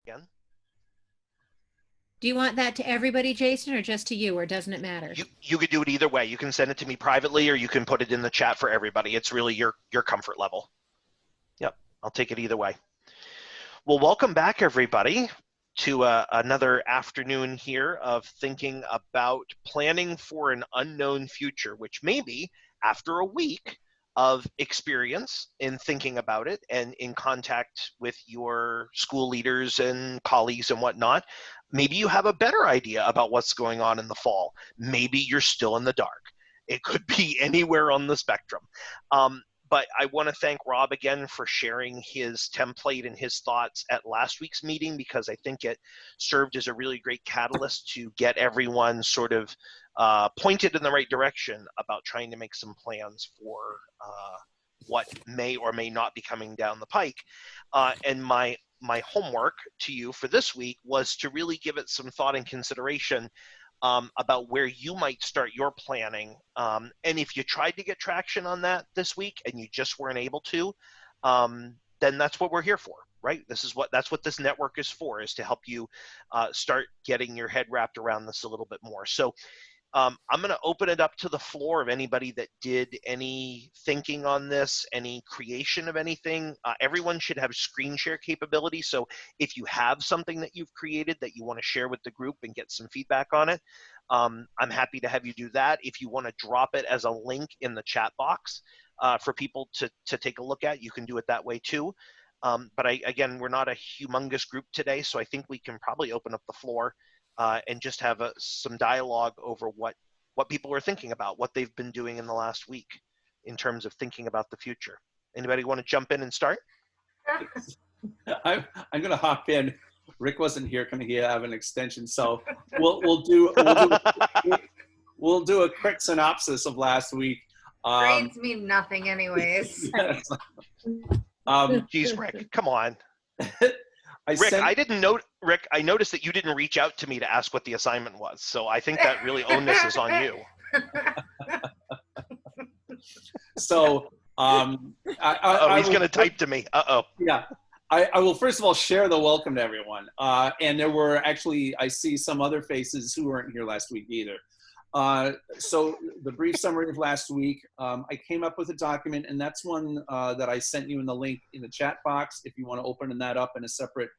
Again, Do you want that to everybody, Jason, or just to you, or doesn't it matter? you could do it either way. You can send it to me privately, or you can put it in the chat for everybody. It's really your comfort level. Yep, I'll take it either way. Well, welcome back, everybody, to another afternoon here of thinking about planning for an unknown future, which maybe after a week of experience in thinking about it and in contact with your school leaders and colleagues and whatnot, maybe you have a better idea about what's going on in the fall. Maybe you're still in the dark. It could be anywhere on the spectrum. But I want to thank Rob again for sharing his template and his thoughts at last week's meeting, because I think it served as a really great catalyst to get everyone sort of pointed in the right direction about trying to make some plans for what may or may not be coming down the pike. And my homework to you for this week was to really give it some thought and consideration about where you might start your planning. And if you tried to get traction on that this week and you just weren't able to, then that's what we're here for, right? That's what this network is for, is to help you start getting your head wrapped around this a little bit more. So I'm going to open it up to the floor of anybody that did any thinking on this, any creation of anything. Everyone should have screen share capability. So if you have something that you've created that you want to share with the group and get some feedback on it, I'm happy to have you do that. If you want to drop it as a link in the chat box for people to take a look at, you can do it that way too. But again, we're not a humongous group today, so I think we can probably open up the floor and just have some dialogue over what people are thinking about, what they've been doing in the last week in terms of thinking about the future. Anybody want to jump in and start? I'm going to hop in. Rick wasn't here. Can he have an extension? So we'll do a quick synopsis of last week. Grades mean nothing, anyways. Yes. Geez, Rick, come on. Rick, I noticed that you didn't reach out to me to ask what the assignment was, so I think that really onus is on you. So he's going to type to me. Yeah. I will first of all share the welcome to everyone. And there were actually, I see some other faces who weren't here last week either. So the brief summary of last week, I came up with a document, and that's one that I sent you in the link in the chat box if you want to open that up in a separate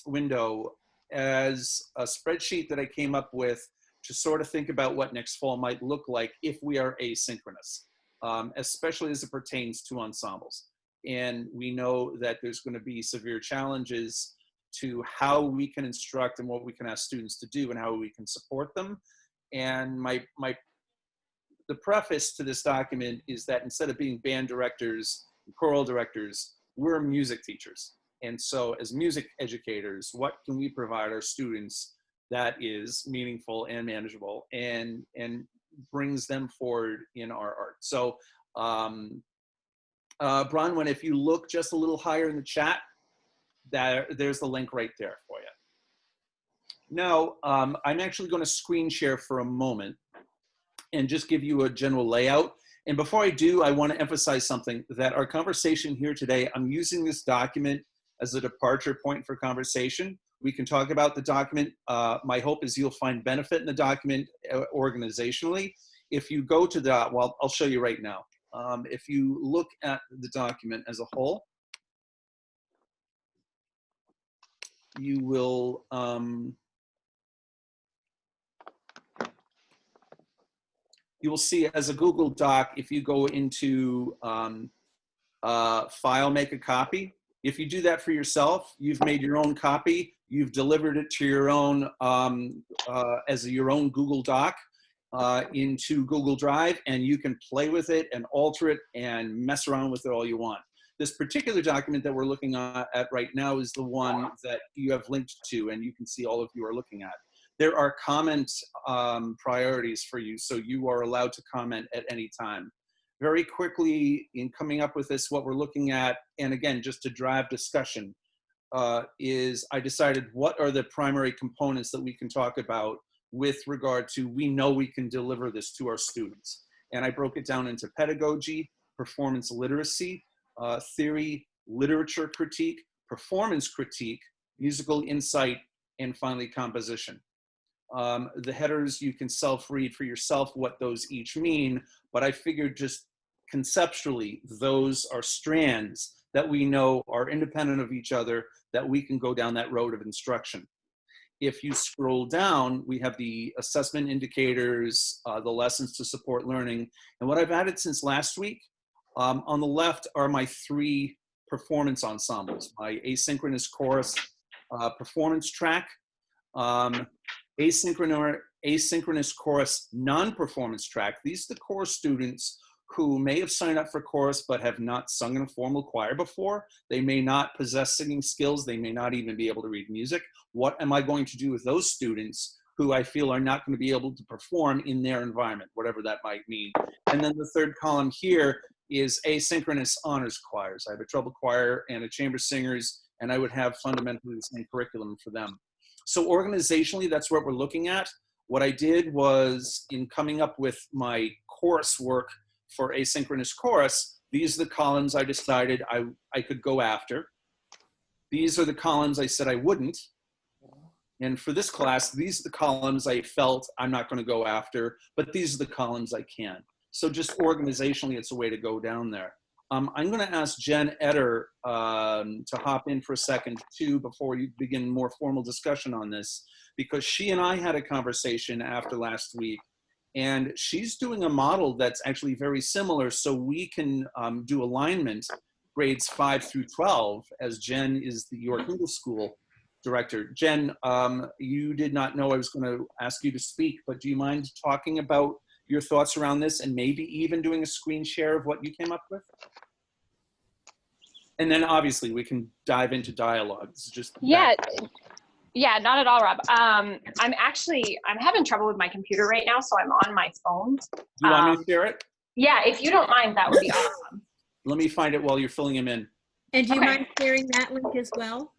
window, as a spreadsheet that I came up with to sort of think about what next fall might look like if we are asynchronous, especially as it pertains to ensembles. And we know that there's going to be severe challenges to how we can instruct and what we can ask students to do and how we can support them. And the preface to this document is that instead of being band directors and choral directors, we're music teachers. And so as music educators, what can we provide our students that is meaningful and manageable and brings them forward in our art? So Bronwyn, if you look just a little higher in the chat, there's the link right there for you. Now, I'm actually going to screen share for a moment and just give you a general layout. And before I do, I want to emphasize something, that our conversation here today, I'm using this document as a departure point for conversation. We can talk about the document. My hope is you'll find benefit in the document organizationally. If you go to the, well, I'll show you right now. If you look at the document as a whole, you will see as a Google Doc, if you go into File, Make a Copy. If you do that for yourself, you've made your own copy. You've delivered it to your own, your own Google Doc into Google Drive, and you can play with it and alter it and mess around with it all you want. This particular document that we're looking at right now is the one that you have linked to, and you can see all of you are looking at. There are comment priorities for you, so you are allowed to comment at any time. Very quickly, in coming up with this, what we're looking at, and again, just to drive discussion, is I decided what are the primary components that we can talk about with regard to, we know we can deliver this to our students. And I broke it down into pedagogy, performance literacy, theory, literature critique, performance critique, musical insight, and finally composition. The headers, you can self-read for yourself what those each mean, but I figured just conceptually, those are strands that we know are independent of each other, that we can go down that road of instruction. If you scroll down, we have the assessment indicators, the lessons to support learning. And what I've added since last week, on the left are my 3 performance ensembles, my asynchronous chorus performance track, asynchronous chorus non-performance track. These are the chorus students who may have signed up for chorus but have not sung in a formal choir before. They may not possess singing skills. They may not even be able to read music. What am I going to do with those students who I feel are not going to be able to perform in their environment, whatever that might mean? And then the third column here is asynchronous honors choirs. I have a treble choir and a chamber singers, and I would have fundamentally the same curriculum for them. So organizationally, that's what we're looking at. What I did was, in coming up with my coursework for asynchronous chorus, these are the columns I decided I could go after. These are the columns I said I wouldn't. And for this class, these are the columns I felt I'm not going to go after, but these are the columns I can. So just organizationally, it's a way to go down there. I'm going to ask Jen Etter to hop in for a second too before you begin more formal discussion on this, because she and I had a conversation after last week, and she's doing a model that's actually very similar, so we can do alignment grades 5 through 12, as Jen is the York Middle School director. Jen, you did not know I was going to ask you to speak, but do you mind talking about your thoughts around this and maybe even doing a screen share of what you came up with? And then obviously we can dive into dialogue. This is just Yeah, not at all, Rob. I'm having trouble with my computer right now, so I'm on my phone. Do you want me to share it? Yeah, if you don't mind, that would be awesome. Let me find it while you're filling him in. And do you Okay. mind sharing that link as well?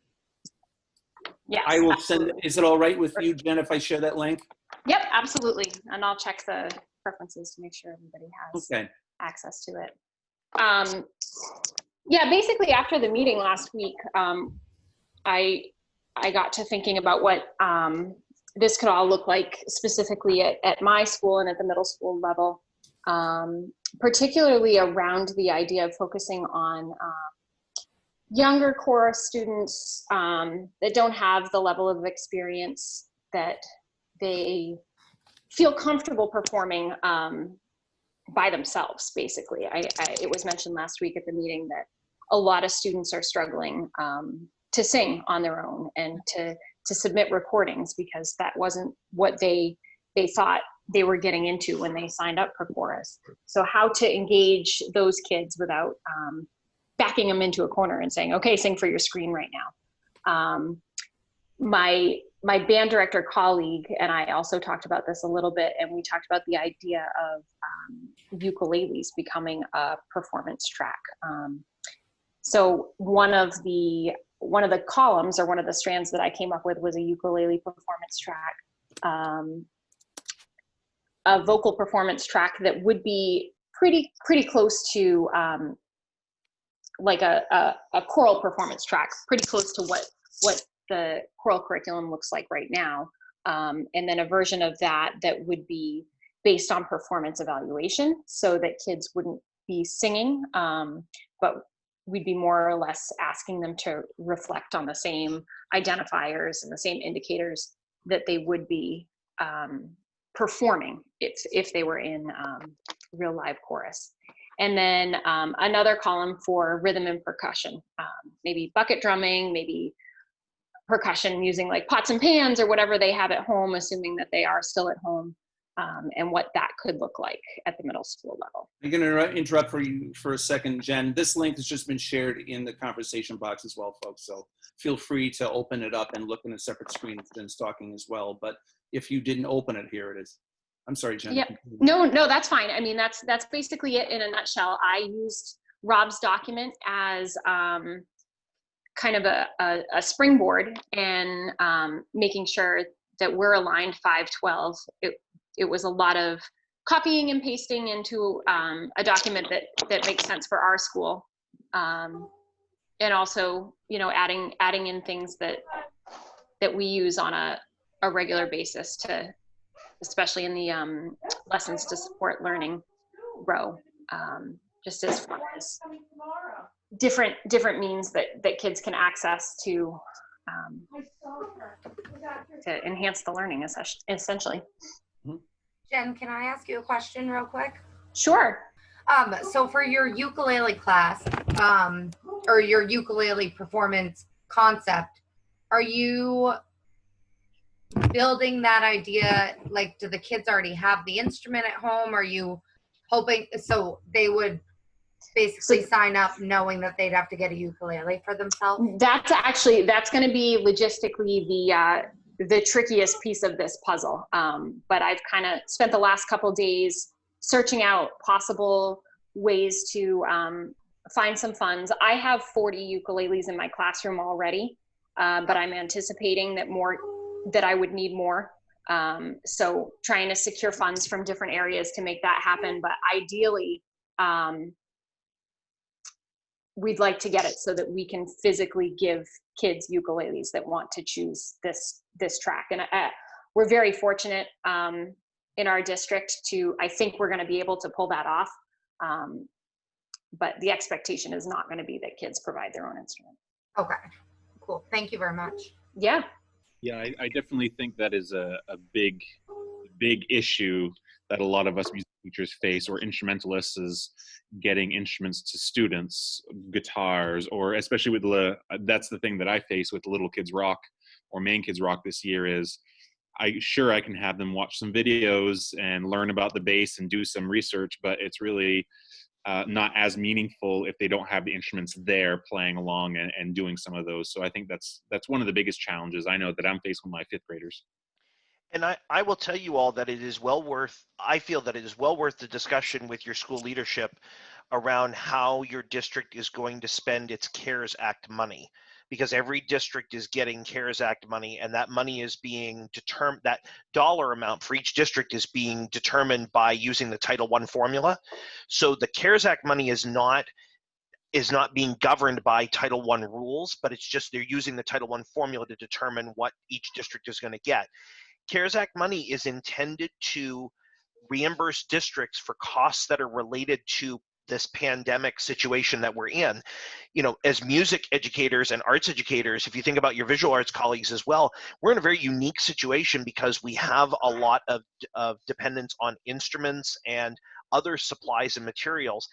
Yes. I will send, is it all right with you, Jen, if I share that link? Yep, absolutely. And I'll check the preferences to make sure everybody has Okay. access to it. Yeah, basically after the meeting last week, I got to thinking about what this could all look like specifically at my school and at the middle school level, particularly around the idea of focusing on younger chorus students that don't have the level of experience that they feel comfortable performing by themselves, basically. It was mentioned last week at the meeting that a lot of students are struggling to sing on their own and to submit recordings because that wasn't what they thought they were getting into when they signed up for chorus. So how to engage those kids without backing them into a corner and saying, okay, sing for your screen right now. My band director colleague and I also talked about this a little bit, and we talked about the idea of ukuleles becoming a performance track. So one of the columns, or one of the strands that I came up with, was a ukulele performance track, a vocal performance track that would be pretty close to like a choral performance track, pretty close to what the choral curriculum looks like right now, and then a version of that would be based on performance evaluation, so that kids wouldn't be singing, but we'd be more or less asking them to reflect on the same identifiers and the same indicators that they would be performing if they were in real live chorus. And then another column for rhythm and percussion, maybe bucket drumming, maybe percussion using like pots and pans or whatever they have at home, assuming that they are still at home, and what that could look like at the middle school level. I'm going to interrupt for you for a second, Jen. This link has just been shared in the conversation box as well, folks. So feel free to open it up and look in a separate screen if Jen's talking as well. But if you didn't open it, here it is. I'm sorry, Jen. Yep. No, that's fine. I mean, that's basically it in a nutshell. I used Rob's document as kind of a springboard, and making sure that we're aligned 5-12. It was a lot of copying and pasting into a document that makes sense for our school. and also, you know, adding in things that we use on a regular basis, to, especially in the lessons to support learning row, just as far as different means that kids can access to enhance the learning, essentially. Jen, can I ask you a question real quick? Sure. So for your ukulele class, or your ukulele performance concept, are you building that idea, like, do the kids already have the instrument at home? Are you hoping, so they would basically sign up knowing that they'd have to get a ukulele for themselves? That's going to be logistically the trickiest piece of this puzzle. But I've kind of spent the last couple days searching out possible ways to find some funds. I have 40 ukuleles in my classroom already, but I'm anticipating that I would need more. So trying to secure funds from different areas to make that happen. But ideally, we'd like to get it so that we can physically give kids ukuleles that want to choose this track. And we're very fortunate in our district I think we're going to be able to pull that off. But the expectation is not going to be that kids provide their own instrument. Okay, cool. Thank you very much. Yeah. Yeah, I definitely think that is a big issue that a lot of us music teachers face, or instrumentalists, is getting instruments to students, guitars, or especially with that's the thing that I face with Little Kids Rock or Maine Kids Rock this year is I can have them watch some videos and learn about the bass and do some research, but it's really not as meaningful if they don't have the instruments there playing along and doing some of those. So I think that's one of the biggest challenges I know that I'm faced with my fifth graders. And I will tell you all that I feel that it is well worth the discussion with your school leadership around how your district is going to spend its CARES Act money, because every district is getting CARES Act money, and that money is being determined, that dollar amount for each district is being determined by using the Title I formula. So the CARES Act money is not being governed by Title I rules, but it's just they're using the Title I formula to determine what each district is going to get. CARES Act money is intended to reimburse districts for costs that are related to this pandemic situation that we're in. You know, as music educators and arts educators, if you think about your visual arts colleagues as well, we're in a very unique situation because we have a lot of dependence on instruments and other supplies and materials.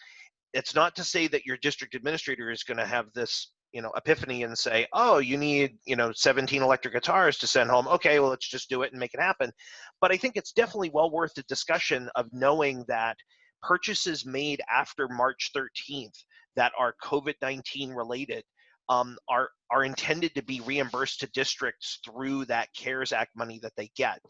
It's not to say that your district administrator is going to have this, you know, epiphany and say, oh, you need, 17 electric guitars to send home. Okay, well, let's just do it and make it happen. But I think it's definitely well worth the discussion of knowing that purchases made after March 13th that are COVID-19 related are intended to be reimbursed to districts through that CARES Act money that they get.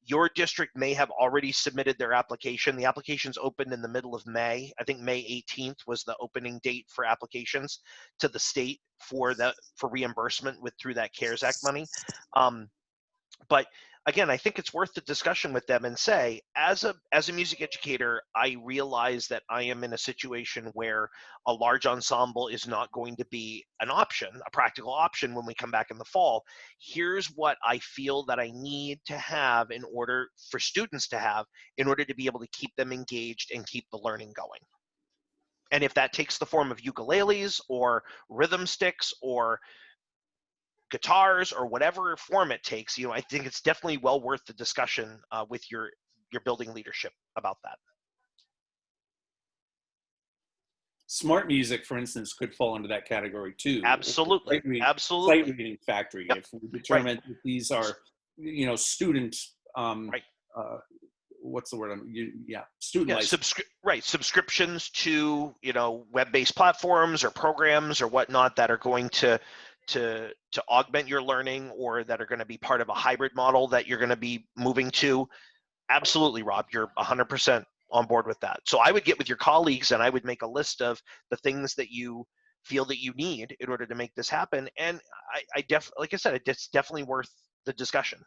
Your district may have already submitted their application. The application's opened in the middle of May. I think May 18th was the opening date for applications to the state for reimbursement through that CARES Act money. But again, I think it's worth the discussion with them and say, as a music educator, I realize that I am in a situation where a large ensemble is not going to be an option, a practical option when we come back in the fall. Here's what I feel that I need to have in order for students to have in order to be able to keep them engaged and keep the learning going. And if that takes the form of ukuleles or rhythm sticks or guitars or whatever form it takes, I think it's definitely well worth the discussion with your building leadership about that. Smart music, for instance, could fall into that category too. Absolutely. Absolutely. Sight reading factory. Yep. If we determine that these are, student, right. What's the word? Student license. Subscriptions to, web-based platforms or programs or whatnot that are going to augment your learning or that are going to be part of a hybrid model that you're going to be moving to. Absolutely, Rob, you're 100% on board with that. So I would get with your colleagues and I would make a list of the things that you feel that you need in order to make this happen. And like I said, it's definitely worth the discussion.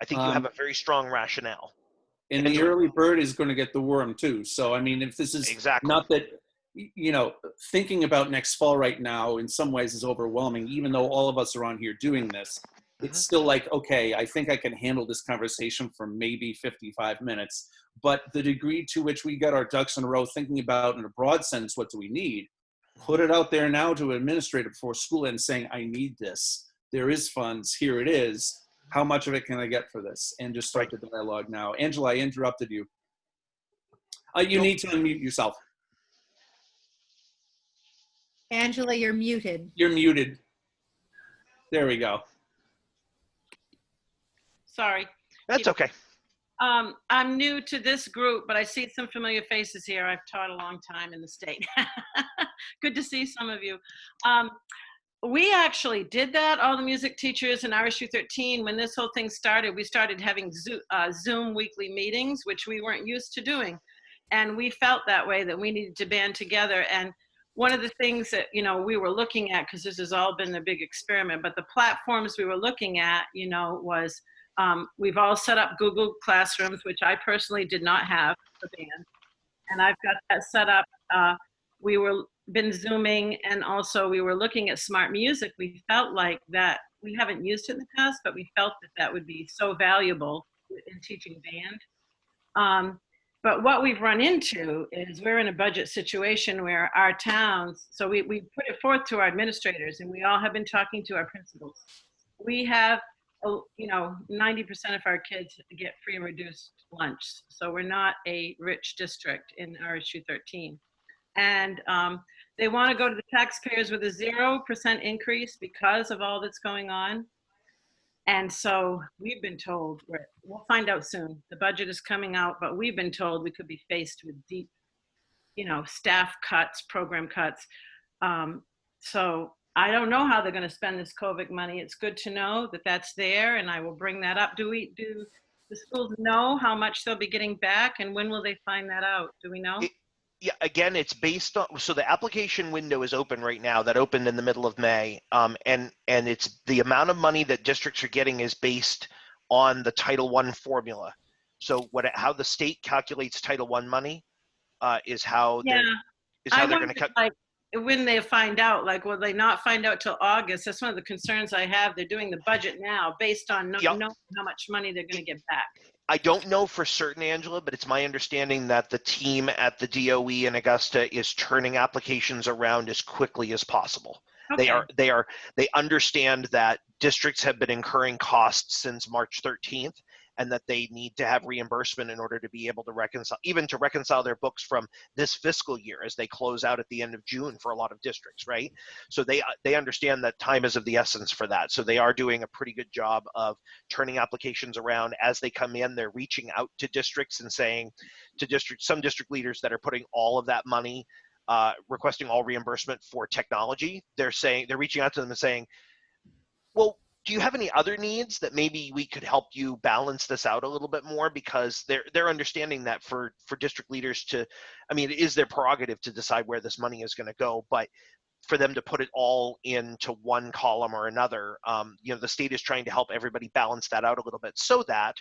I think you have a very strong rationale. And the early bird is going to get the worm too. So, I mean, if this is exactly. not that you know, thinking about next fall right now in some ways is overwhelming, even though all of us are on here doing this. It's still like, okay, I think I can handle this conversation for maybe 55 minutes. But the degree to which we got our ducks in a row, thinking about in a broad sense, what do we need? Put it out there now to an administrator before school and saying, I need this. There is funds, here it is. How much of it can I get for this? And just start the dialogue now. Angela, I interrupted you. You need to unmute yourself. Angela, you're muted. You're muted. There we go. Sorry. That's okay. I'm new to this group, but I see some familiar faces here. I've taught a long time in the state. Good to see some of you. We actually did that, all the music teachers in RSU 13. When this whole thing started, we started having Zoom weekly meetings, which we weren't used to doing. And we felt that way, that we needed to band together. And one of the things that, you know, we were looking at, because this has all been a big experiment, but the platforms we were looking at, you know, was we've all set up Google Classrooms, which I personally did not have for band. And I've got that set up. We were been Zooming, and also we were looking at smart music. We felt like that, we haven't used it in the past, but we felt that that would be so valuable in teaching band. But what we've run into is we're in a budget situation where our towns, so we put it forth to our administrators, and we all have been talking to our principals. We have, you know, 90% of our kids get free and reduced lunch. So we're not a rich district in RSU 13. And they want to go to the taxpayers with a 0% increase because of all that's going on. And so we've been told, we'll find out soon. The budget is coming out, but we've been told we could be faced with deep, you know, staff cuts, program cuts. So I don't know how they're going to spend this COVID money. It's good to know that that's there, and I will bring that up. Do the schools know how much they'll be getting back, and when will they find that out? Do we know? Yeah, again, it's based on, so the application window is open right now. That opened in the middle of May, and it's the amount of money that districts are getting is based on the Title I formula. So how the state calculates Title I money is how they're going to cut. Like, when they find out, like, will they not find out till August? That's one of the concerns I have. They're doing the budget now based on knowing how much money they're going to get back. I don't know for certain, Angela, but it's my understanding that the team at the DOE in Augusta is turning applications around as quickly as possible. Okay. They understand that districts have been incurring costs since March 13th, and that they need to have reimbursement in order to be able to reconcile their books from this fiscal year as they close out at the end of June for a lot of districts, right? So they understand that time is of the essence for that. So they are doing a pretty good job of turning applications around as they come in. They're reaching out to districts and saying to some district leaders that are putting all of that money, requesting all reimbursement for technology. They're reaching out to them and saying, well, do you have any other needs that maybe we could help you balance this out a little bit more? Because they're understanding that for district leaders to, I mean, it is their prerogative to decide where this money is going to go, but for them to put it all into one column or another, you know, the state is trying to help everybody balance that out a little bit so that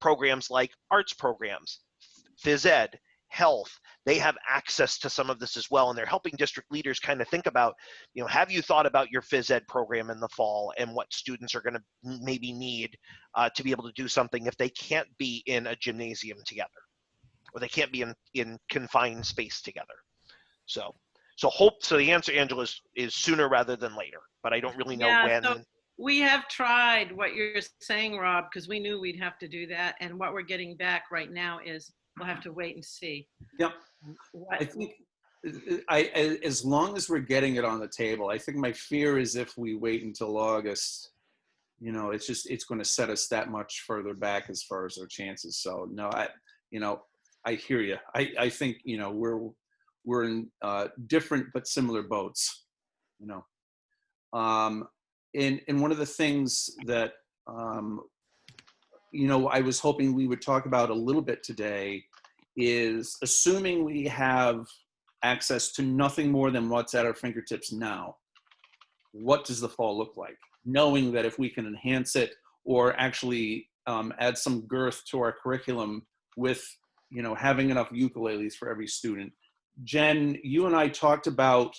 programs like arts programs, phys ed, health, they have access to some of this as well, and they're helping district leaders kind of think about, you know, have you thought about your phys ed program in the fall and what students are going to maybe need to be able to do something if they can't be in a gymnasium together, or they can't be in confined space together. So the answer, Angela, is sooner rather than later, but I don't really know when. So we have tried what you're saying, Rob, because we knew we'd have to do that, and what we're getting back right now is we'll have to wait and see. Yep. I think as long as we're getting it on the table, I think my fear is if we wait until August, you know, it's going to set us that much further back as far as our chances. So no, I hear you. I think, you know, we're in different but similar boats, you know. And one of the things that, you know, I was hoping we would talk about a little bit today is, assuming we have access to nothing more than what's at our fingertips now, what does the fall look like? Knowing that if we can enhance it or actually add some girth to our curriculum with, you know, having enough ukuleles for every student, Jen, you and I talked about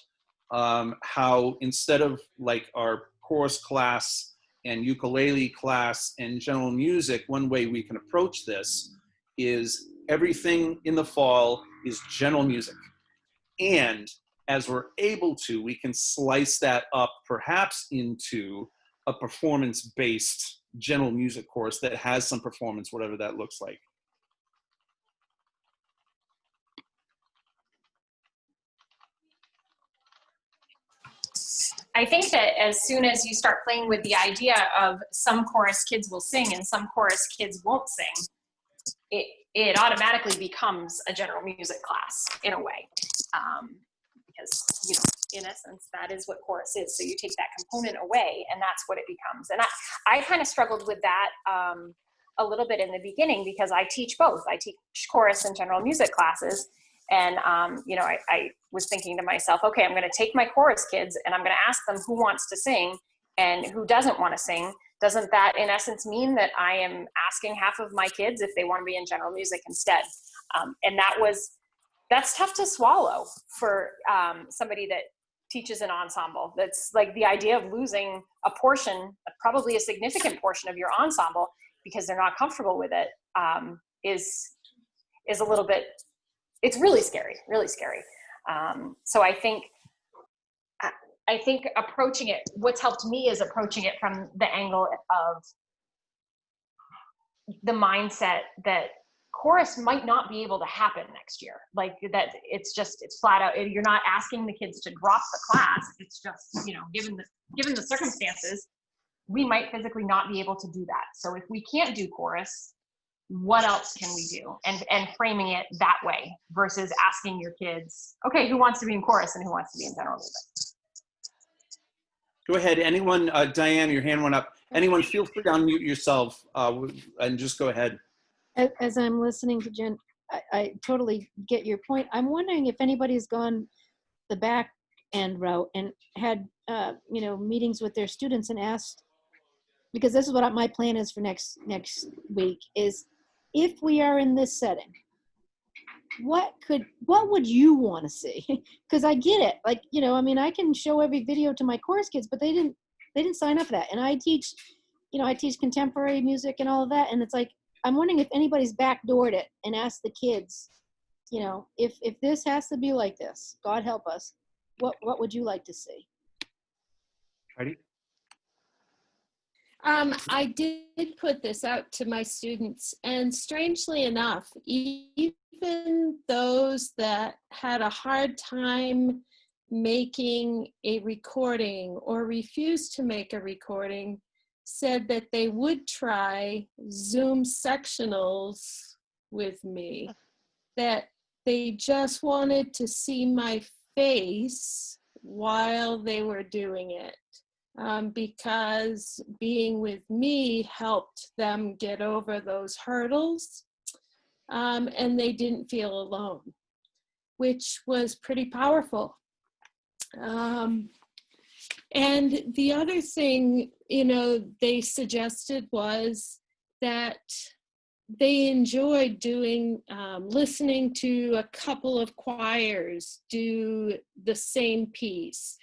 how instead of like our chorus class and ukulele class and general music, one way we can approach this is everything in the fall is general music. And as we're able to, we can slice that up perhaps into a performance-based general music course that has some performance, whatever that looks like. I think that as soon as you start playing with the idea of some chorus kids will sing and some chorus kids won't sing, it automatically becomes a general music class in a way. Because, you know, in essence, that is what chorus is. So you take that component away and that's what it becomes. And I kind of struggled with that a little bit in the beginning because I teach both. I teach chorus and general music classes. And, you know, I was thinking to myself, okay, I'm going to take my chorus kids and I'm going to ask them who wants to sing and who doesn't want to sing. Doesn't that, in essence, mean that I am asking half of my kids if they want to be in general music instead? And that's tough to swallow for somebody that teaches an ensemble. That's like the idea of losing a portion, probably a significant portion of your ensemble because they're not comfortable with it, is a little bit, it's really scary, really scary. So I think approaching it, what's helped me is approaching it from the angle of the mindset that chorus might not be able to happen next year. Like that, it's flat out, you're not asking the kids to drop the class. It's just, you know, given the circumstances, we might physically not be able to do that. So if we can't do chorus, what else can we do? And framing it that way versus asking your kids, okay, who wants to be in chorus and who wants to be in general music? Go ahead, anyone, Diane, your hand went up. Anyone, feel free to unmute yourself and just go ahead. As I'm listening to Jen, I totally get your point. I'm wondering if anybody's gone the back end route and had, you know, meetings with their students and asked, because this is what my plan is for next week, is if we are in this setting, what would you want to see? Because I get it. Like, you know, I mean, I can show every video to my chorus kids, but they didn't sign up for that. And I teach contemporary music and all of that. And it's like, I'm wondering if anybody's backdoored it and asked the kids, you know, if this has to be like this, God help us, what would you like to see? Ready? I did put this out to my students, and strangely enough, even those that had a hard time making a recording or refused to make a recording said that they would try Zoom sectionals with me, that they just wanted to see my face while they were doing it. Because being with me helped them get over those hurdles, and they didn't feel alone, which was pretty powerful. And the other thing, you know, they suggested was that they enjoyed doing, listening to a couple of choirs do the same piece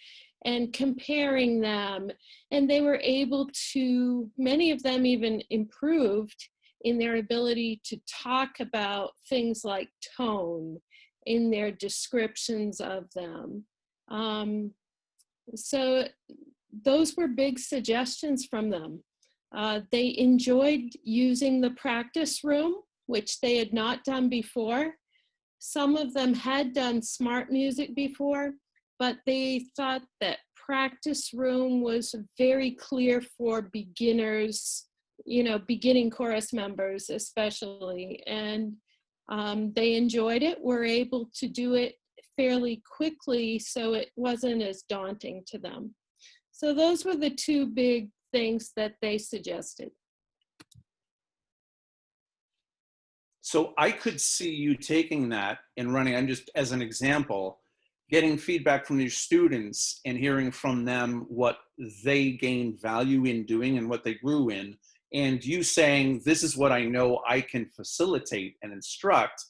and comparing them. And they were able to, many of them even improved in their ability to talk about things like tone in their descriptions of them. So those were big suggestions from them. They enjoyed using the practice room, which they had not done before. Some of them had done smart music before, but they thought that practice room was very clear for beginners, you know, beginning chorus members especially. And they enjoyed it, were able to do it fairly quickly, so it wasn't as daunting to them. So those were the two big things that they suggested. So I could see you taking that and running, I'm just as an example, getting feedback from your students and hearing from them what they gained value in doing and what they grew in, and you saying, this is what I know I can facilitate and instruct.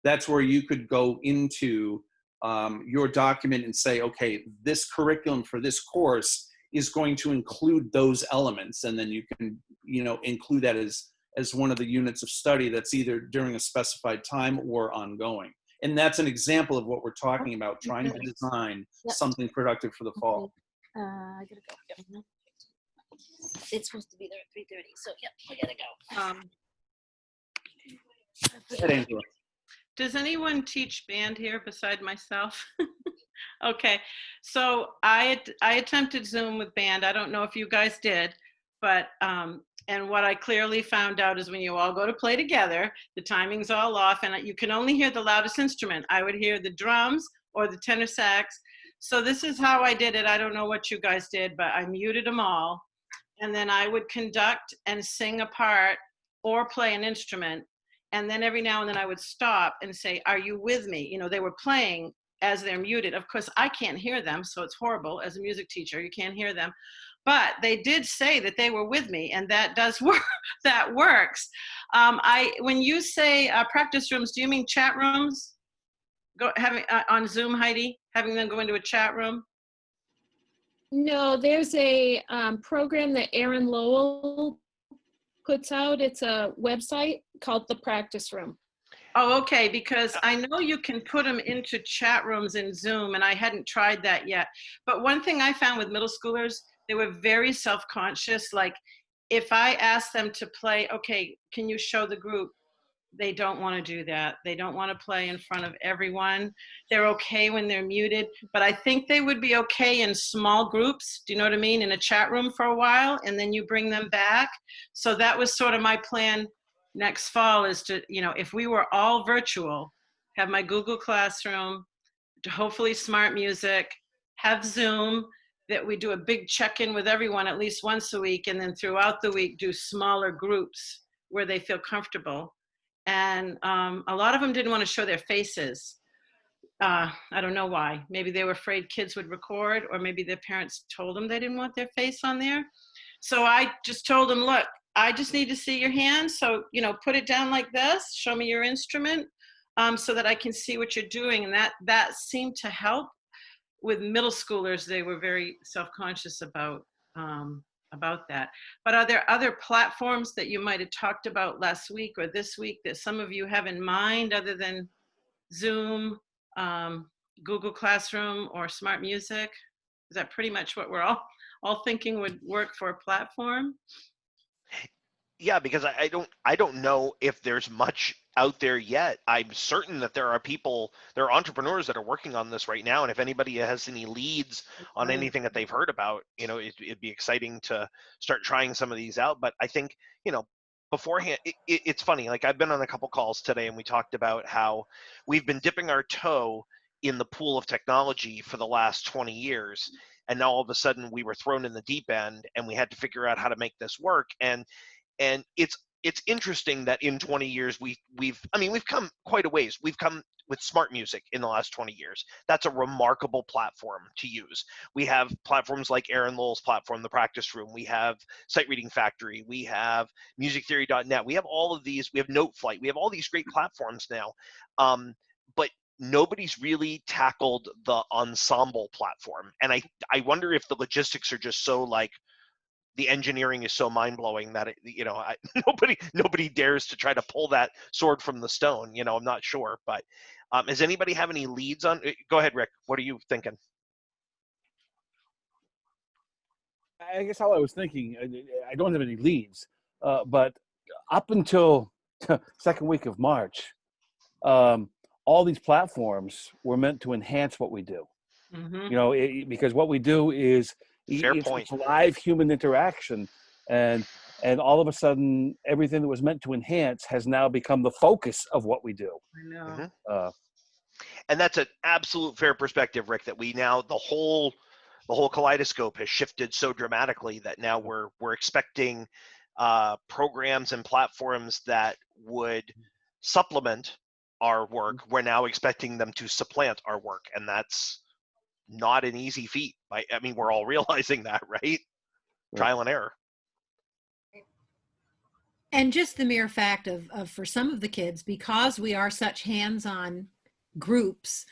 That's where you could go into your document and say, okay, this curriculum for this course is going to include those elements, and then you can, include that as one of the units of study that's either during a specified time or ongoing. And that's an example of what we're talking about, trying to design something productive for the fall. I gotta go. Yep. It's supposed to be there at 3:30, so yep, I gotta go. Ed, Angela. Does anyone teach band here beside myself? Okay, so I attempted Zoom with band. I don't know if you guys did, but and what I clearly found out is when you all go to play together, the timing's all off, and you can only hear the loudest instrument. I would hear the drums or the tenor sax. So this is how I did it. I don't know what you guys did, but I muted them all, and then I would conduct and sing a part or play an instrument. And then every now and then I would stop and say, "Are you with me?" They were playing as they're muted. Of course, I can't hear them, so it's horrible. As a music teacher, you can't hear them. But they did say that they were with me, and that does work. That works. When you say practice rooms, do you mean chat rooms? On Zoom, Heidi, having them go into a chat room? No, there's a program that Aaron Lowell puts out. It's a website called The Practice Room. Oh, okay, because I know you can put them into chat rooms in Zoom, and I hadn't tried that yet. But one thing I found with middle schoolers, they were very self-conscious. Like, if I asked them to play, okay, can you show the group? They don't want to do that. They don't want to play in front of everyone. They're okay when they're muted, but I think they would be okay in small groups. Do you know what I mean? In a chat room for a while, and then you bring them back. So that was sort of my plan next fall, is to, if we were all virtual, have my Google Classroom, hopefully Smart Music, have Zoom, that we do a big check-in with everyone at least once a week, and then throughout the week do smaller groups where they feel comfortable. And a lot of them didn't want to show their faces. I don't know why. Maybe they were afraid kids would record, or maybe their parents told them they didn't want their face on there. So I just told them, look, I just need to see your hands. So, put it down like this, show me your instrument, so that I can see what you're doing. And that seemed to help. With middle schoolers, they were very self-conscious about that. But are there other platforms that you might have talked about last week or this week that some of you have in mind other than Zoom, Google Classroom, or Smart Music? Is that pretty much what we're all thinking would work for a platform? Yeah, because I don't know if there's much out there yet. I'm certain that there are entrepreneurs that are working on this right now, and if anybody has any leads on anything that they've heard about, it'd be exciting to start trying some of these out. But I think, beforehand, it's funny, like I've been on a couple calls today, and we talked about how we've been dipping our toe in the pool of technology for the last 20 years, and now all of a sudden we were thrown in the deep end, and we had to figure out how to make this work. And it's interesting that in 20 years we've come quite a ways. We've come with Smart Music in the last 20 years. That's a remarkable platform to use. We have platforms like Aaron Lowell's platform, The Practice Room. We have Sight Reading Factory. We have musictheory.net. We have all of these. We have Noteflight. We have all these great platforms now. But nobody's really tackled the Ensemble platform. And I wonder if the logistics are just so the engineering is so mind-blowing that nobody dares to try to pull that sword from the stone. I'm not sure, but does anybody have any leads on? Go ahead, Rick. What are you thinking? I guess all I was thinking, I don't have any leads, but up until second week of March, all these platforms were meant to enhance what we do. Mm-hmm. Because what we do is it's live human interaction, and all of a sudden everything that was meant to enhance has now become the focus of what we do. I know. Mm-hmm. And that's an absolute fair perspective, Rick, that we now the whole kaleidoscope has shifted so dramatically that now we're expecting programs and platforms that would supplement our work. We're now expecting them to supplant our work, and that's not an easy feat. We're all realizing that, right? Trial and error. And just the mere fact of for some of the kids, because we are such hands-on groups.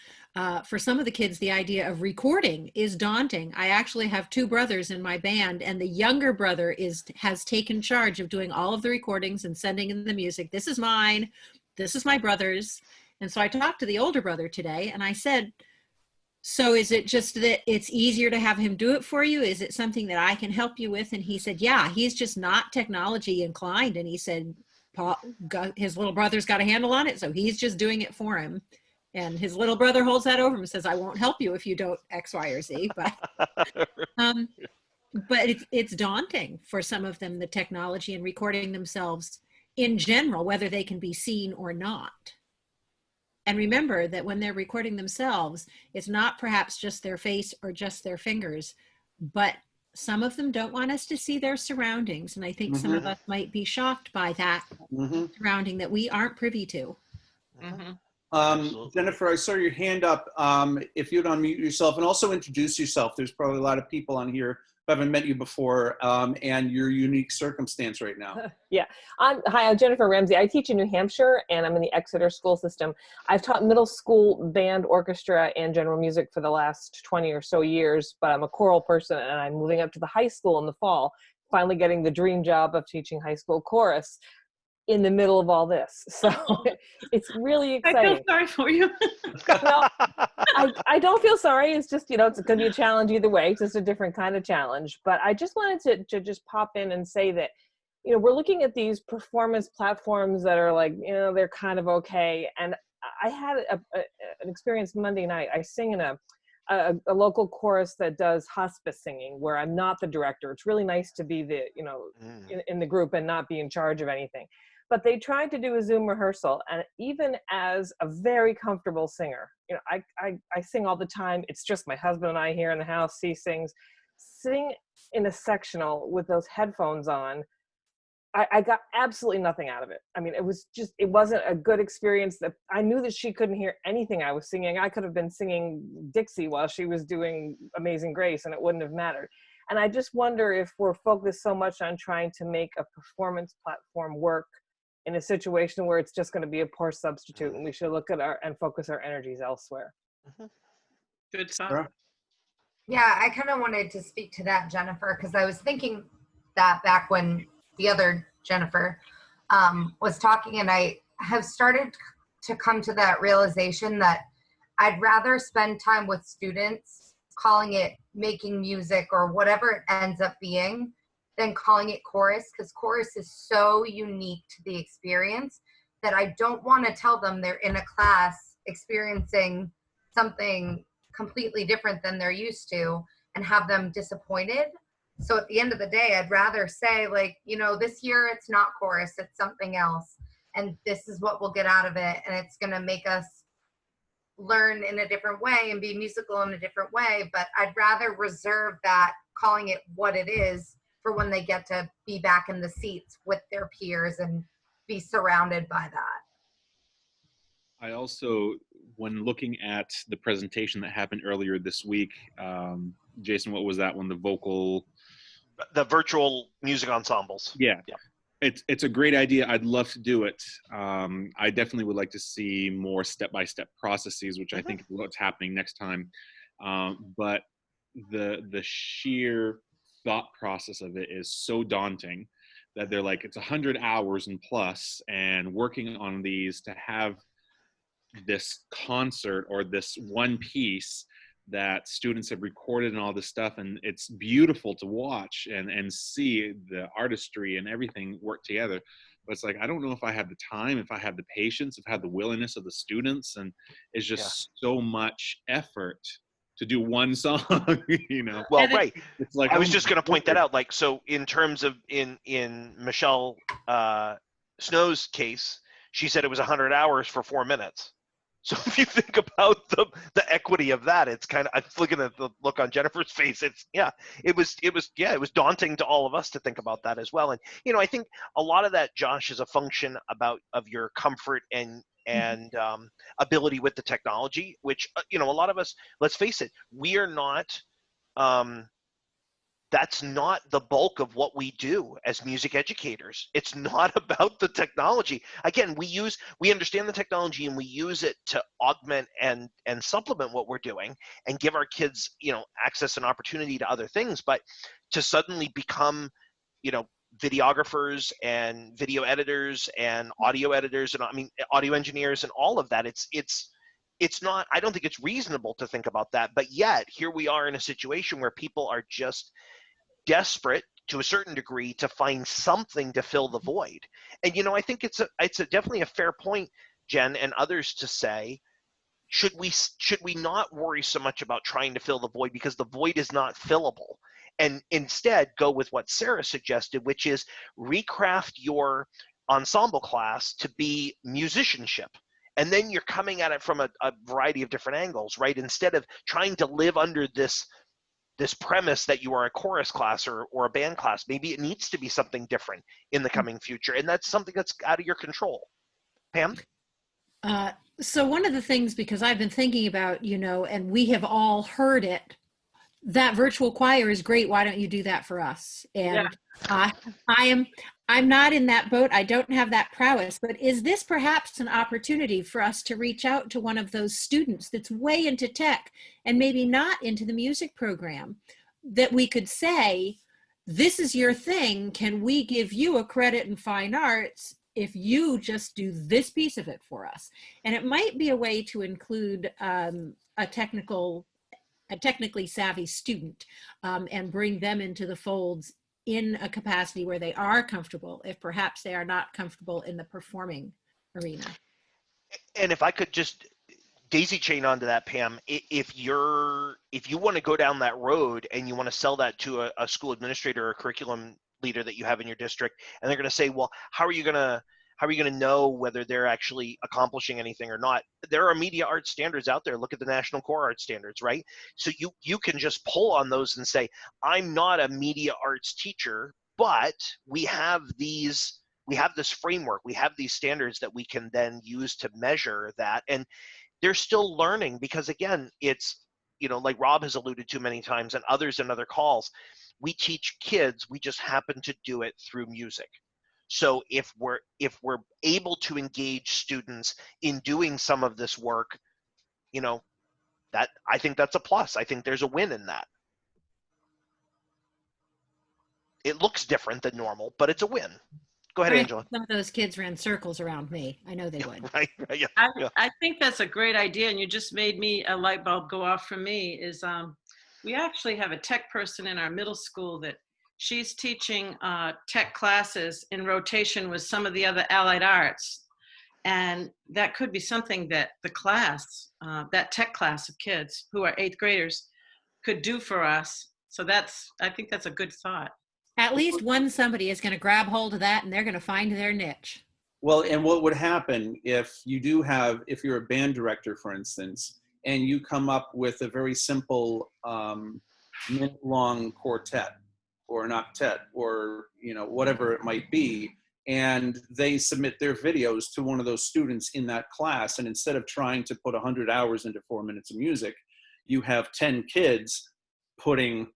For some of the kids, the idea of recording is daunting. I actually have 2 brothers in my band, and the younger brother has taken charge of doing all of the recordings and sending in the music. This is mine. This is my brother's. And so I talked to the older brother today, and I said, so is it just that it's easier to have him do it for you? Is it something that I can help you with? And he said, yeah, he's just not technology inclined. And he said, Paul, his little brother's got a handle on it, so he's just doing it for him. And his little brother holds that over him and says, I won't help you if you don't X, Y, or Z. But it's daunting for some of them, the technology and recording themselves in general, whether they can be seen or not. And remember that when they're recording themselves, it's not perhaps just their face or just their fingers, but some of them don't want us to see their surroundings. And I think some of us might be shocked by that surrounding that we aren't privy to. Jennifer, I saw your hand up. If you'd unmute yourself and also introduce yourself. There's probably a lot of people on here who haven't met you before, and your unique circumstance right now. Yeah. Hi, I'm Jennifer Ramsey. I teach in New Hampshire, and I'm in the Exeter school system. I've taught middle school band, orchestra, and general music for the last 20 or so years, but I'm a choral person, and I'm moving up to the high school in the fall, finally getting the dream job of teaching high school chorus in the middle of all this. So it's really exciting. I feel sorry for you. No, I don't feel sorry. It's just, it's going to be a challenge either way. It's just a different kind of challenge. But I just wanted to just pop in and say that, we're looking at these performance platforms that are like, they're kind of okay. And I had an experience Monday night. I sing in a local chorus that does hospice singing where I'm not the director. It's really nice to be the, in the group and not be in charge of anything. But they tried to do a Zoom rehearsal, and even as a very comfortable singer, I sing all the time. It's just my husband and I here in the house. He sings. Sitting in a sectional with those headphones on, I got absolutely nothing out of it. I mean, it wasn't a good experience. That I knew that she couldn't hear anything I was singing. I could have been singing Dixie while she was doing Amazing Grace, and it wouldn't have mattered. And I just wonder if we're focused so much on trying to make a performance platform work in a situation where it's just going to be a poor substitute, and we should look at and focus our energies elsewhere. Good thought. Yeah, I kind of wanted to speak to that, Jennifer, because I was thinking that back when the other Jennifer was talking, and I have started to come to that realization that I'd rather spend time with students calling it making music or whatever it ends up being than calling it chorus, because chorus is so unique to the experience that I don't want to tell them they're in a class experiencing something completely different than they're used to and have them disappointed. So at the end of the day, I'd rather say, like, this year it's not chorus, it's something else. And this is what we'll get out of it. And it's going to make us learn in a different way and be musical in a different way. But I'd rather reserve that, calling it what it is, for when they get to be back in the seats with their peers and be surrounded by that. I also, when looking at the presentation that happened earlier this week, Jason, what was that one? The virtual music ensembles. Yeah. It's a great idea. I'd love to do it. I definitely would like to see more step-by-step processes, which I think is what's happening next time. But the sheer thought process of it is so daunting that they're like, it's 100 hours and plus, and working on these to have this concert or this one piece that students have recorded and all this stuff, and it's beautiful to watch and see the artistry and everything work together. But it's like, I don't know if I have the time, if I have the patience, if I have the willingness of the students, and it's just so much effort to do one song, Well, right. It's like, I was just going to point that out. Like, so in terms of in Michelle Snow's case, she said it was 100 hours for 4 minutes. So if you think about the equity of that, it's kind of, I'm looking at the look on Jennifer's face. It was daunting to all of us to think about that as well. And, I think a lot of that, Josh, is a function of your comfort and ability with the technology, which, a lot of us, let's face it, we are not that's not the bulk of what we do as music educators. It's not about the technology. Again, we understand the technology and we use it to augment and supplement what we're doing and give our kids, access and opportunity to other things. But to suddenly become, videographers and video editors and audio editors and audio engineers and all of that, it's not, I don't think it's reasonable to think about that. But yet here we are in a situation where people are just desperate to a certain degree to find something to fill the void. And I think it's definitely a fair point, Jen and others, to say, should we not worry so much about trying to fill the void, because the void is not fillable, and instead go with what Sarah suggested, which is recraft your ensemble class to be musicianship. And then you're coming at it from a variety of different angles, right? Instead of trying to live under this premise that you are a chorus class or a band class, maybe it needs to be something different in the coming future. And that's something that's out of your control. Pam? So one of the things, because I've been thinking about, and we have all heard it, that virtual choir is great. Why don't you do that for us? And I'm not in that boat. I don't have that prowess, but is this perhaps an opportunity for us to reach out to one of those students that's way into tech and maybe not into the music program, that we could say, this is your thing. Can we give you a credit in fine arts if you just do this piece of it for us? And it might be a way to include a technically savvy student and bring them into the folds in a capacity where they are comfortable, if perhaps they are not comfortable in the performing arena. And if I could just daisy chain onto that, Pam, if you want to go down that road and you want to sell that to a school administrator or a curriculum leader that you have in your district, and they're going to say, well, how are you going to know whether they're actually accomplishing anything or not? There are media arts standards out there. Look at the National Core Arts Standards, right? So you can just pull on those and say, I'm not a media arts teacher, but we have this framework, we have these standards that we can then use to measure that. And they're still learning, because again, it's, like Rob has alluded to many times and others in other calls, we teach kids, we just happen to do it through music. So if we're able to engage students in doing some of this work, that, I think that's a plus. I think there's a win in that. It looks different than normal, but it's a win. Go ahead, Angela. Some of those kids ran circles around me. I know they would. Right. Yeah. I think that's a great idea, and you just made me a light bulb go off for me. Is we actually have a tech person in our middle school that she's teaching tech classes in rotation with some of the other allied arts. And that could be something that the class, that tech class of kids who are 8th graders, could do for us. So I think that's a good thought. At least somebody is going to grab hold of that and they're going to find their niche. Well, and what would happen if you're a band director, for instance, and you come up with a very simple minute-long quartet or an octet or whatever it might be, and they submit their videos to one of those students in that class, and instead of trying to put 100 hours into 4 minutes of music, you have 10 kids putting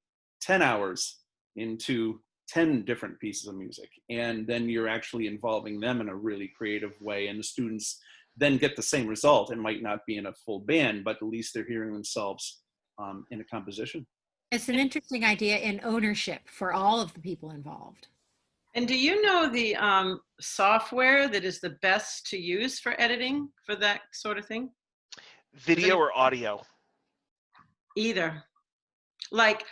10 hours into 10 different pieces of music, and then you're actually involving them in a really creative way, and the students then get the same result. It might not be in a full band, but at least they're hearing themselves in a composition. It's an interesting idea in ownership for all of the people involved. And do you know the software that is the best to use for editing for that sort of thing? Video or audio? Either. Like,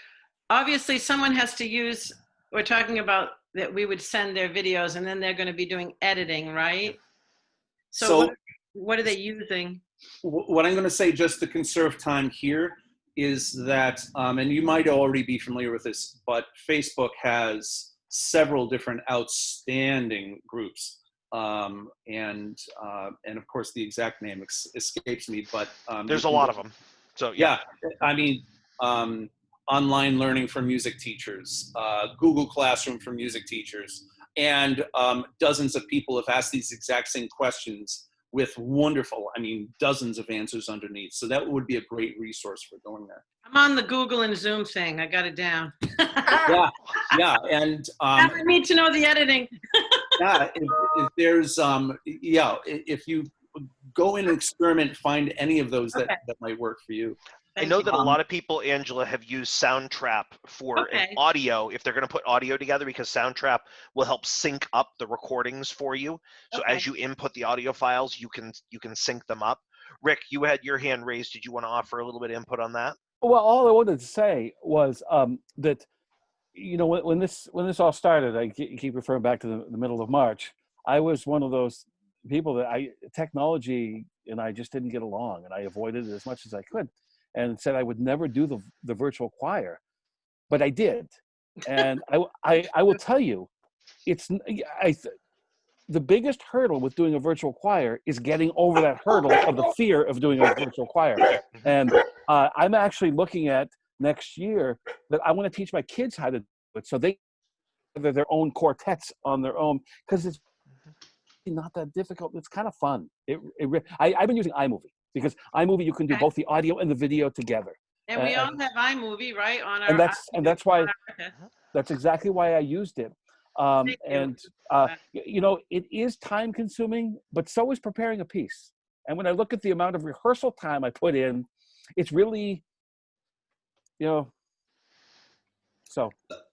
obviously someone has to use, we're talking about that we would send their videos and then they're going to be doing editing, right? So what are they using? What I'm going to say, just to conserve time here, is that, and you might already be familiar with this, but Facebook has several different outstanding groups. And of course the exact name escapes me, but there's a lot of them. So yeah, I mean, online learning for music teachers, Google Classroom for music teachers, and dozens of people have asked these exact same questions with wonderful, I mean, dozens of answers underneath. So that would be a great resource for going there. I'm on the Google and Zoom thing. I got it down. Yeah, yeah, and I need to know the editing. yeah, if there's if you go in and experiment, find any of those that might work for you. I know that a lot of people, Angela, have used Soundtrap for an audio if they're going to put audio together, because Soundtrap will help sync up the recordings for you. So as you input the audio files, you can sync them up. Rick, you had your hand raised. Did you want to offer a little bit of input on that? Well, all I wanted to say was that, you know, when this all started, I keep referring back to the middle of March. I was one of those people that technology and I just didn't get along, and I avoided it as much as I could, and said I would never do the virtual choir, but I did, and I will tell you, the biggest hurdle with doing a virtual choir is getting over that hurdle of the fear of doing a virtual choir. And I'm actually looking at next year that I want to teach my kids how to do it, so they have their own quartets on their own, because it's not that difficult. It's kind of fun. I've been using iMovie, because iMovie you can do both the audio and the video together. And we all have iMovie, right? On our and that's why that's exactly why I used it. You know, it is time consuming, but so is preparing a piece. And when I look at the amount of rehearsal time I put in, it's really, you know, so.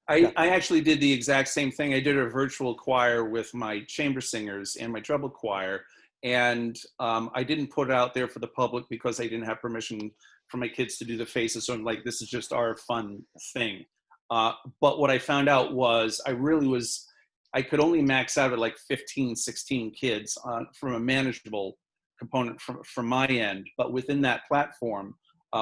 I actually did the exact same thing. I did a virtual choir with my chamber singers and my treble choir. And I didn't put it out there for the public because I didn't have permission for my kids to do the faces. So I'm like, this is just our fun thing. But what I found out was I could only max out at like 15, 16 kids from a manageable component from my end. But within that platform,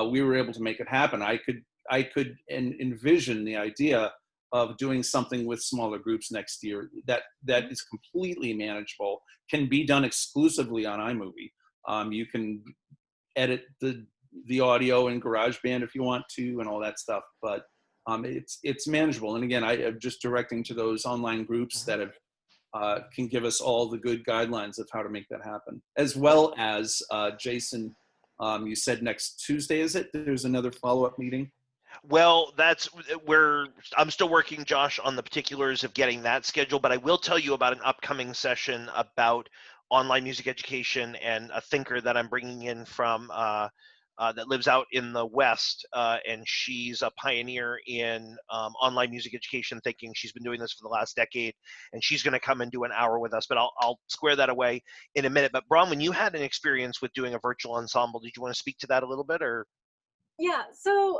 we were able to make it happen. I could envision the idea of doing something with smaller groups next year that is completely manageable, can be done exclusively on iMovie. You can edit the audio in GarageBand if you want to, and all that stuff, but it's manageable. And again, I'm just directing to those online groups that can give us all the good guidelines of how to make that happen. As well as Jason, you said next Tuesday, is it? There's another follow-up meeting? Well, that's where I'm still working, Josh, on the particulars of getting that scheduled, but I will tell you about an upcoming session about online music education and a thinker that I'm bringing in from that lives out in the West, and she's a pioneer in online music education thinking. She's been doing this for the last decade, and she's going to come and do an hour with us, but I'll square that away in a minute. But Bronwyn, you had an experience with doing a virtual ensemble. Did you want to speak to that a little bit, or? Yeah, so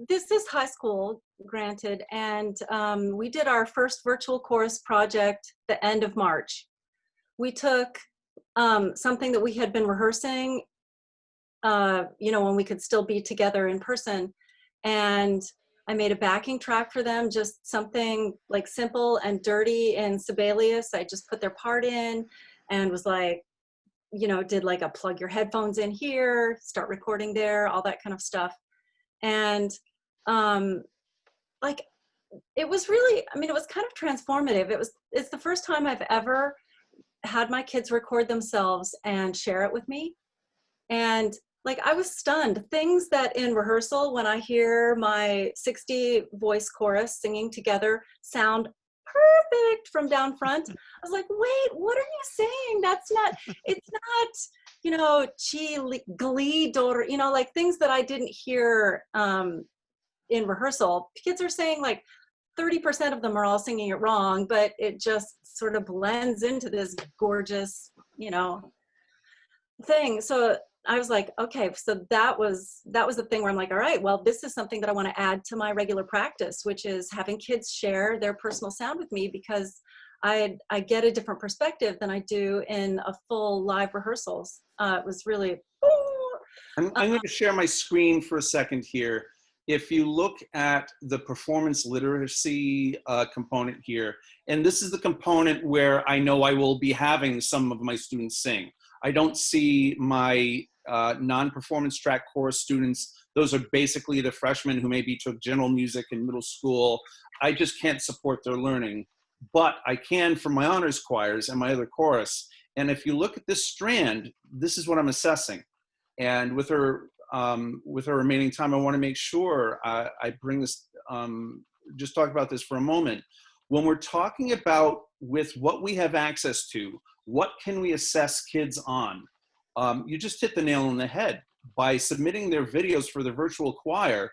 this is high school, granted, and we did our first virtual chorus project the end of March. We took something that we had been rehearsing, you know, when we could still be together in person, and I made a backing track for them, just something like simple and dirty in Sibelius. I just put their part in and was like, you know, did like a plug your headphones in here, start recording there, all that kind of stuff. And like, it was really, I mean, it was kind of transformative. It's the first time I've ever had my kids record themselves and share it with me. And like, I was stunned. Things that in rehearsal, when I hear my 60 voice chorus singing together sound perfect from down front, I was like, wait, what are you saying? That's not, it's not, you know, glee, daughter, you know, like things that I didn't hear in rehearsal. Kids are saying like 30% of them are all singing it wrong, but it just sort of blends into this gorgeous, you know, thing. So I was like, okay, so that was the thing where I'm like, all right, well, this is something that I want to add to my regular practice, which is having kids share their personal sound with me, because I get a different perspective than I do in a full live rehearsals. It was really. I'm going to share my screen for a second here. If you look at the performance literacy component here, and this is the component where I know I will be having some of my students sing. I don't see my non-performance track chorus students. Those are basically the freshmen who maybe took general music in middle school. I just can't support their learning, but I can for my honors choirs and my other chorus. And if you look at this strand, this is what I'm assessing. And with her remaining time, I want to make sure I bring this, just talk about this for a moment. When we're talking about with what we have access to, what can we assess kids on? You just hit the nail on the head. By submitting their videos for the virtual choir,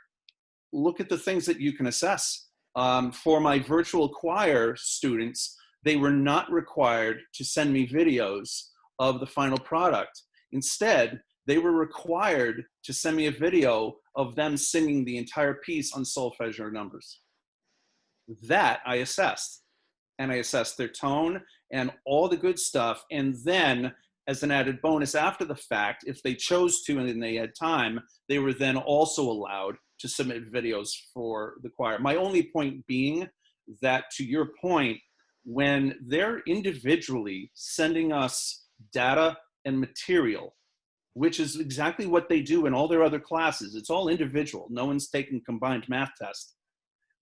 look at the things that you can assess. For my virtual choir students, they were not required to send me videos of the final product. Instead, they were required to send me a video of them singing the entire piece on solfeggio numbers. That I assessed. And I assessed their tone and all the good stuff. And then, as an added bonus after the fact, if they chose to and then they had time, they were then also allowed to submit videos for the choir. My only point being that, to your point, when they're individually sending us data and material, which is exactly what they do in all their other classes, it's all individual. No one's taking combined math test.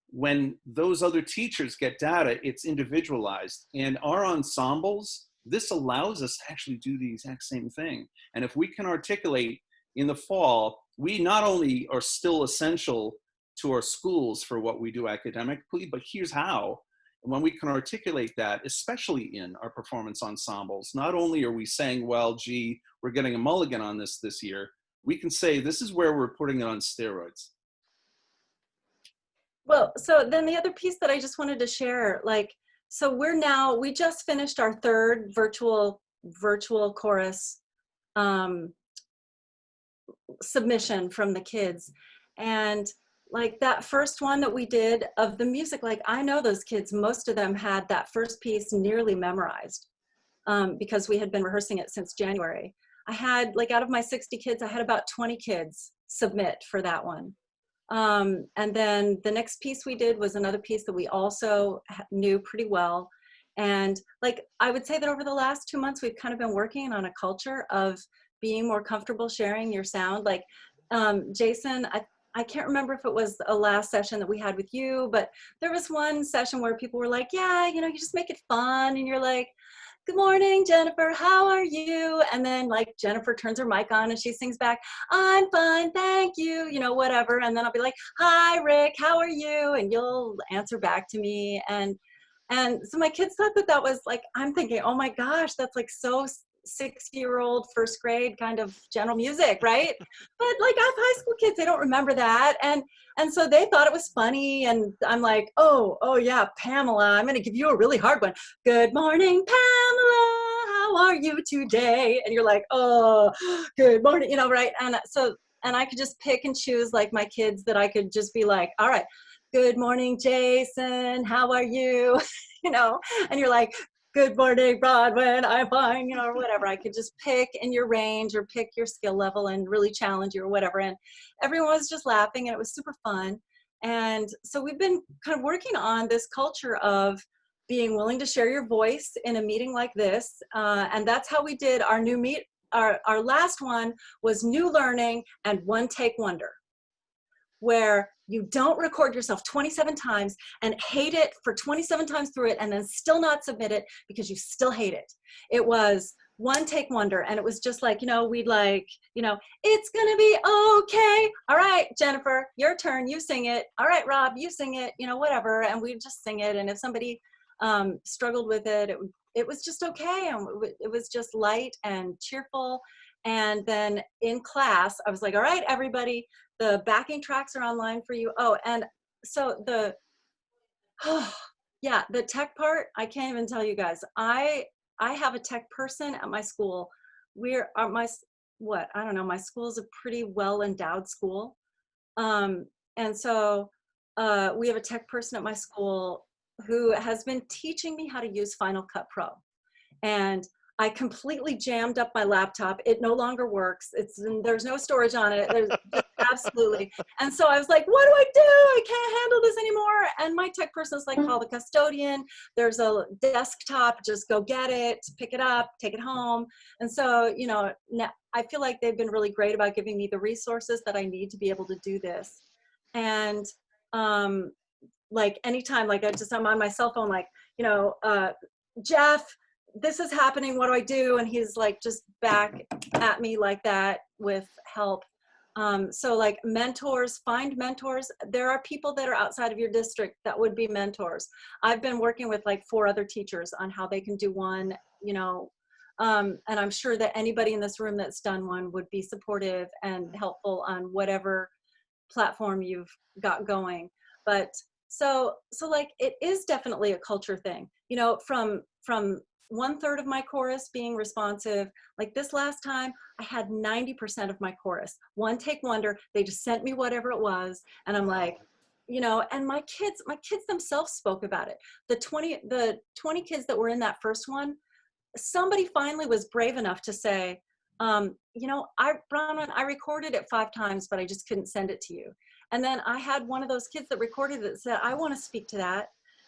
When those other teachers get data, it's individualized. And our ensembles, this allows us to actually do the exact same thing. And if we can articulate in the fall, we not only are still essential to our schools for what we do academically, but here's how. And when we can articulate that, especially in our performance ensembles, not only are we saying, well, gee, we're getting a mulligan on this year, we can say this is where we're putting it on steroids. Well, so then the other piece that I just wanted to share, like, so we just finished our third virtual chorus submission from the kids. And like that first one that we did of the music, like I know those kids, most of them had that first piece nearly memorized because we had been rehearsing it since January. I had, like, out of my 60 kids, I had about 20 kids submit for that one. And then the next piece we did was another piece that we also knew pretty well. And like, I would say that over the last 2 months, we've kind of been working on a culture of being more comfortable sharing your sound. Like, Jason, I can't remember if it was a last session that we had with you, but there was one session where people were like, yeah, you know, you just make it fun. And you're like, good morning, Jennifer, how are you? And then like Jennifer turns her mic on and she sings back, I'm fine, thank you, you know, whatever. And then I'll be like, hi, Rick, how are you? And you'll answer back to me. And so my kids thought that was like, I'm thinking, oh my gosh, that's like so 6-year-old first grade kind of general music, right? But like I have high school kids, they don't remember that. And so they thought it was funny. And I'm like, oh yeah, Pamela, I'm gonna give you a really hard one. Good morning, Pamela, how are you today? And you're like, oh, good morning, you know, right? And I could just pick and choose like my kids that I could just be like, all right, good morning, Jason, how are you? You know, and you're like, good morning, Brodwin, I'm fine, you know, or whatever. I could just pick in your range or pick your skill level and really challenge you or whatever. And everyone was just laughing and it was super fun. And so we've been kind of working on this culture of being willing to share your voice in a meeting like this. And that's how we did our our last one was new learning and one take wonder, where you don't record yourself 27 times and hate it for 27 times through it and then still not submit it because you still hate it. It was one take wonder. And it was just like, you know, we'd like, you know, it's gonna be okay. All right, Jennifer, your turn, you sing it. All right, Rob, you sing it, you know, whatever. And we'd just sing it. And if somebody struggled with it, it was just okay. And it was just light and cheerful. And then in class, I was like, all right, everybody, the backing tracks are online for you. Oh, and so the tech part, I can't even tell you guys. I have a tech person at my school. My school is a pretty well endowed school. And so we have a tech person at my school who has been teaching me how to use Final Cut Pro. And I completely jammed up my laptop. It no longer works. There's no storage on it. There's absolutely. And so I was like, what do I do? I can't handle this anymore. And my tech person was like, call the custodian. There's a desktop, just go get it, pick it up, take it home. And so, you know, now I feel like they've been really great about giving me the resources that I need to be able to do this. And like anytime, like I'm on my cell phone, like, you know, Jeff, this is happening, what do I do? And he's like just back at me like that with help. So like mentors, find mentors. There are people that are outside of your district that would be mentors. I've been working with like 4 other teachers on how they can do one, you know, and I'm sure that anybody in this room that's done one would be supportive and helpful on whatever platform you've got going. But so like it is definitely a culture thing, you know, from 1/3 of my chorus being responsive. Like this last time, I had 90% of my chorus. One take wonder. They just sent me whatever it was, and I'm like, you know. And my kids themselves spoke about it. The 20 kids that were in that first one, somebody finally was brave enough to say, you know, Bronwyn, I recorded it 5 times, but I just couldn't send it to you. And then I had one of those kids that recorded it that said, I want to speak to that.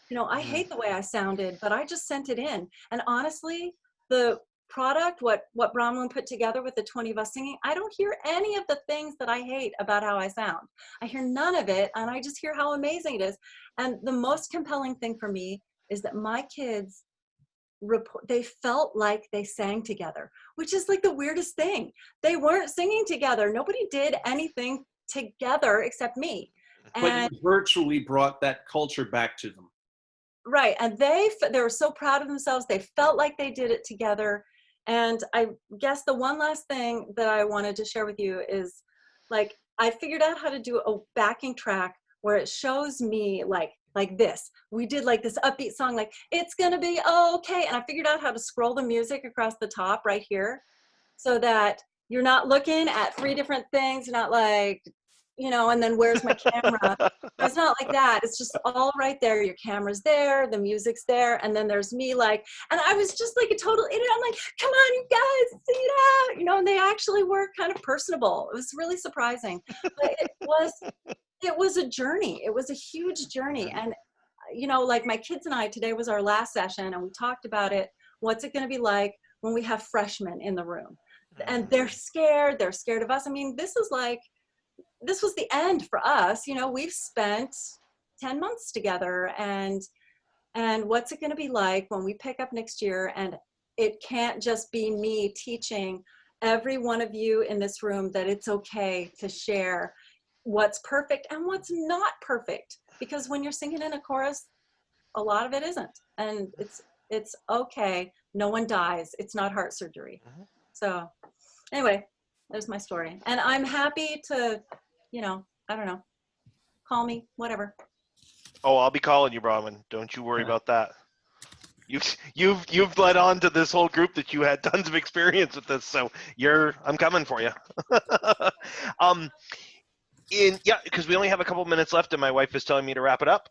You know, I hate the way I sounded, but I just sent it in. And honestly, the product, what Bronwyn put together with the 20 of us singing, I don't hear any of the things that I hate about how I sound. I hear none of it, and I just hear how amazing it is. And the most compelling thing for me is that my kids they felt like they sang together, which is like the weirdest thing. They weren't singing together. Nobody did anything together except me. But you virtually brought that culture back to them. Right. And they were so proud of themselves. They felt like they did it together. And I guess the one last thing that I wanted to share with you is, like, I figured out how to do a backing track where it shows me like this. We did like this upbeat song, like, it's gonna be okay. And I figured out how to scroll the music across the top right here so that you're not looking at 3 different things, not like, you know, and then where's my camera? It's not like that. It's just all right there. Your camera's there, the music's there, and then there's me, like, and I was just like a total idiot. I'm like, come on, you guys, sing it out, you know, and they actually were kind of personable. It was really surprising. But it was a journey. It was a huge journey. And, you know, like my kids and I, today was our last session, and we talked about it. What's it going to be like when we have freshmen in the room? And they're scared of us. I mean, this was the end for us. You know, we've spent 10 months together, and what's it going to be like when we pick up next year? And it can't just be me teaching every one of you in this room that it's okay to share what's perfect and what's not perfect, because when you're singing in a chorus, a lot of it isn't, and it's okay. No one dies. It's not heart surgery. So anyway, there's my story, and I'm happy to, you know, I don't know, call me, whatever. Oh, I'll be calling you, Bronwyn. Don't you worry about that. You've led on to this whole group that you had tons of experience with this, so I'm coming for you. Because we only have a couple minutes left, and my wife is telling me to wrap it up.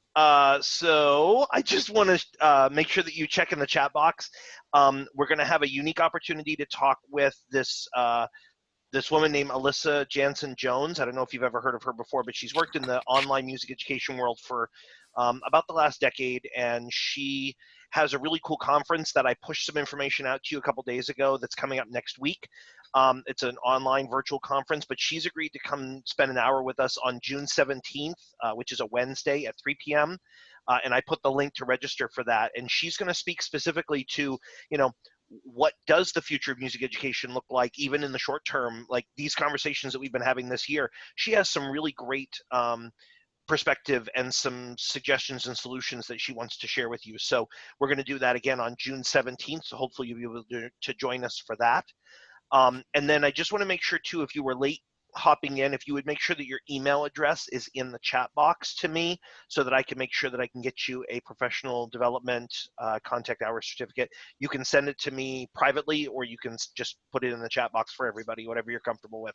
So I just want to make sure that you check in the chat box. We're going to have a unique opportunity to talk with this woman named Alyssa Jansen Jones. I don't know if you've ever heard of her before, but she's worked in the online music education world for about the last decade, and she has a really cool conference that I pushed some information out to you a couple days ago that's coming up next week. It's an online virtual conference, but she's agreed to come spend an hour with us on June 17th, which is a Wednesday at 3 p.m. And I put the link to register for that. And she's going to speak specifically to, you know, what does the future of music education look like, even in the short term, like these conversations that we've been having this year. She has some really great perspective and some suggestions and solutions that she wants to share with you. So we're going to do that again on June 17th. So hopefully you'll be able to join us for that. And then I just want to make sure too, if you were late hopping in, if you would make sure that your email address is in the chat box to me, so that I can make sure that I can get you a professional development contact hour certificate. You can send it to me privately, or you can just put it in the chat box for everybody, whatever you're comfortable with.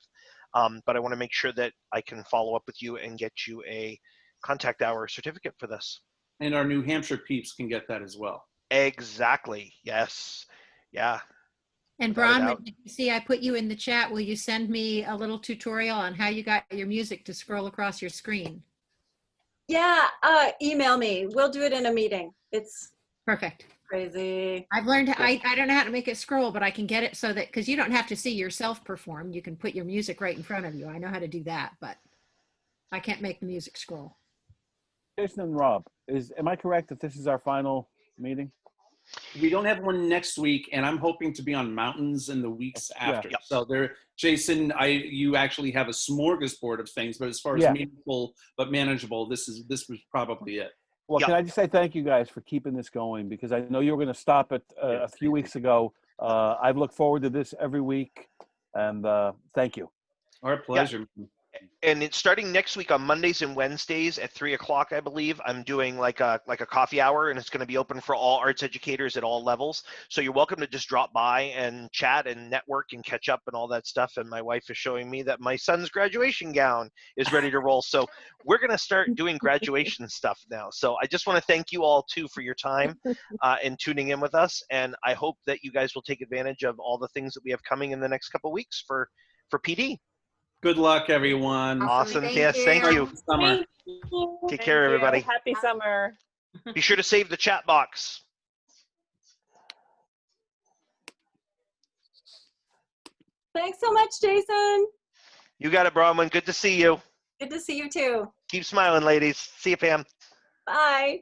But I want to make sure that I can follow up with you and get you a contact hour certificate for this. And our New Hampshire peeps can get that as well. Exactly. Yes. Yeah. And Bronwyn, did you see I put you in the chat? Will you send me a little tutorial on how you got your music to scroll across your screen? Yeah, email me. We'll do it in a meeting. It's perfect. Crazy. I've learned, I don't know how to make it scroll, but I can get it so that, because you don't have to see yourself perform. You can put your music right in front of you. I know how to do that, but I can't make the music scroll. Jason and Rob, am I correct that this is our final meeting? We don't have one next week, and I'm hoping to be on mountains in the weeks after. Yep. So there, Jason, you actually have a smorgasbord of things, but as far as Yeah. meaningful but manageable, this was probably it. Well, Yeah. can I just say thank you guys for keeping this going, because I know you were going to stop it a few weeks ago. I've looked forward to this every week, and thank you. Our pleasure. And it's starting next week on Mondays and Wednesdays at 3 o'clock, I believe. I'm doing like a coffee hour, and it's going to be open for all arts educators at all levels. So you're welcome to just drop by and chat and network and catch up and all that stuff. And my wife is showing me that my son's graduation gown is ready to roll. So we're going to start doing graduation stuff now. So I just want to thank you all too for your time and tuning in with us. And I hope that you guys will take advantage of all the things that we have coming in the next couple of weeks for PD. Good luck, everyone. Awesome. Yes, thank you. Summer. Take care, everybody. Happy summer. Be sure to save the chat box. Thanks so much, Jason. You got it, Bronwyn. Good to see you. Good to see you too. Keep smiling, ladies. See you, Pam. Bye.